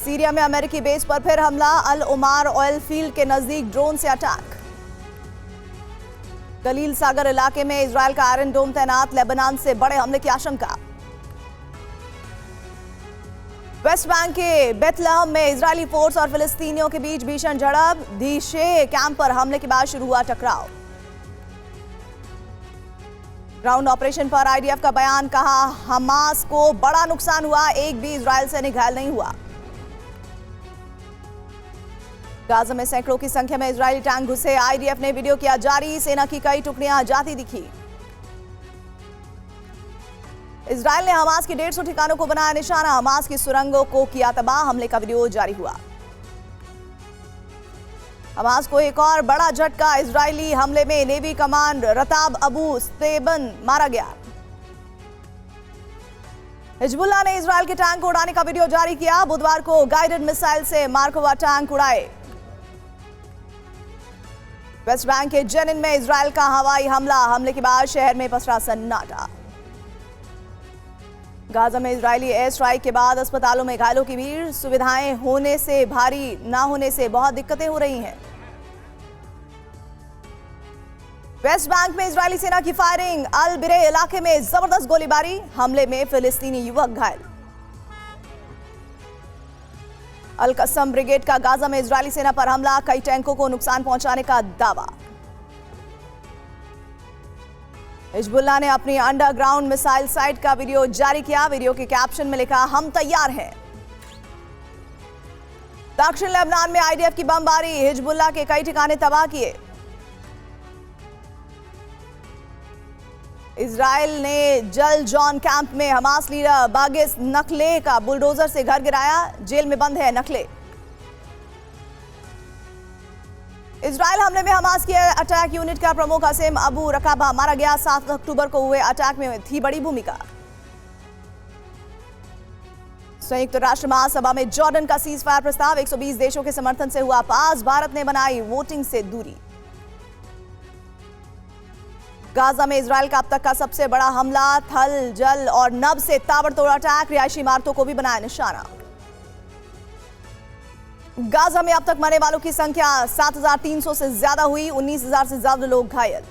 Syria में अमेरिकी base पर फिर हमला, अल उमार ऑयल फील्ड के नजदीक ड्रोन से अटैक। गलील सागर इलाके में इजरायल का आयरन डोम तैनात, लेबनान से बड़े हमले की आशंका। वेस्ट बैंक के बेथलहम में इजरायली फोर्स और फिलिस्तीनियों के बीच भीषण झड़प, दीशे कैंप पर हमले के बाद शुरू हुआ टकराव। ग्राउंड ऑपरेशन पर आईडीएफ का बयान, कहा हमास को बड़ा नुकसान हुआ, एक भी इजरायल सैनिक घायल नहीं हुआ। गाजा में सैकड़ों की संख्या में इजरायली टैंक घुसे, आईडीएफ ने वीडियो किया जारी, सेना की कई टुकड़ियां जाती दिखी। इजरायल ने हमास के 150 ठिकानों को बनाया निशाना, हमास की सुरंगों को किया तबाह, हमले का वीडियो जारी हुआ। हमास को एक और बड़ा झटका, इजरायली हमले में नेवी कमांड रताब अबू स्तेबन मारा गया। हिजबुल्लाह ने इजरायल के टैंक को उड़ाने का वीडियो जारी किया, बुधवार को गाइडेड मिसाइल से मार्कोवा टैंक उड़ाए। वेस्ट बैंक के जेनिन में इजरायल का हवाई हमले के बाद शहर में पसरा सन्नाटा। गाजा में इजरायली एयर स्ट्राइक के बाद अस्पतालों में घायलों की भीड़, सुविधाएं होने से भारी ना होने से बहुत दिक्कतें हो रही हैं। वेस्ट बैंक में इजरायली सेना की फायरिंग, अल बिरे इलाके में जबरदस्त गोलीबारी, हमले में फिलिस्तीनी युवक घायल। अल कसम ब्रिगेड का गाजा में इजरायली सेना पर हमला, कई टैंकों को नुकसान पहुंचाने का दावा। हिजबुल्लाह ने अपनी अंडरग्राउंड मिसाइल साइट का वीडियो जारी किया, वीडियो के कैप्शन में लिखा, हम तैयार हैं। दक्षिण लेबनान में आईडीएफ की बमबारी, हिजबुल्लाह के कई ठिकाने तबाह किए। इजरायल ने जल जॉन कैंप में हमास लीडर बागिस नखले का बुलडोजर से घर गिराया, जेल में बंद है नखले। इजरायल हमले में हमास की अटैक यूनिट का प्रमुख हसेम अबू रकाबा मारा गया, 7 अक्टूबर को हुए अटैक में थी बड़ी भूमिका। संयुक्त राष्ट्र महासभा में जॉर्डन का सीज फायर प्रस्ताव, 120 देशों के समर्थन से हुआ पास, भारत ने बनाई वोटिंग से दूरी। गाजा में इजरायल का अब तक का सबसे बड़ा हमला, थल जल और नभ से ताबड़तोड़ अटैक, रिहायशी इमारतों को भी बनाया निशाना। गाजा में अब तक मरने वालों की संख्या 7,300 से ज्यादा हुई, 19,000 से ज्यादा लोग घायल।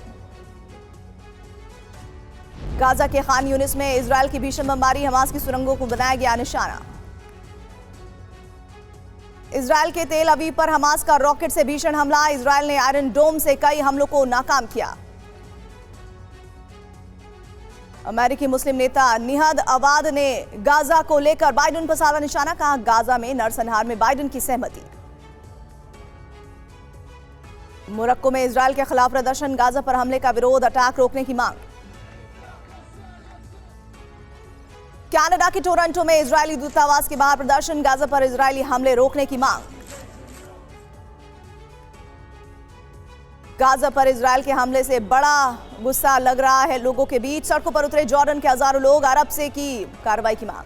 गाजा के खान यूनिस में इजरायल की भीषण बमबारी, हमास की सुरंगों को बनाया गया निशाना। इजरायल के तेल अवीव पर हमास का रॉकेट से भीषण हमला, इजरायल ने आयरन डोम से कई हमलों को नाकाम किया। अमेरिकी मुस्लिम नेता निहद अवाद ने गाजा को लेकर बाइडेन पर साधा निशाना, कहा गाजा में नरसंहार में बाइडेन की सहमति। मोरक्को में इजरायल के खिलाफ प्रदर्शन, गाजा पर हमले का विरोध, अटैक रोकने की मांग। कनाडा के टोरंटो में इजरायली दूतावास के बाहर प्रदर्शन, गाजा पर इजरायली हमले रोकने की मांग। गाजा पर इजरायल के हमले से बड़ा गुस्सा लग रहा है लोगों के बीच, सड़कों पर उतरे जॉर्डन के हजारों लोग, अरब से की कार्रवाई की मांग।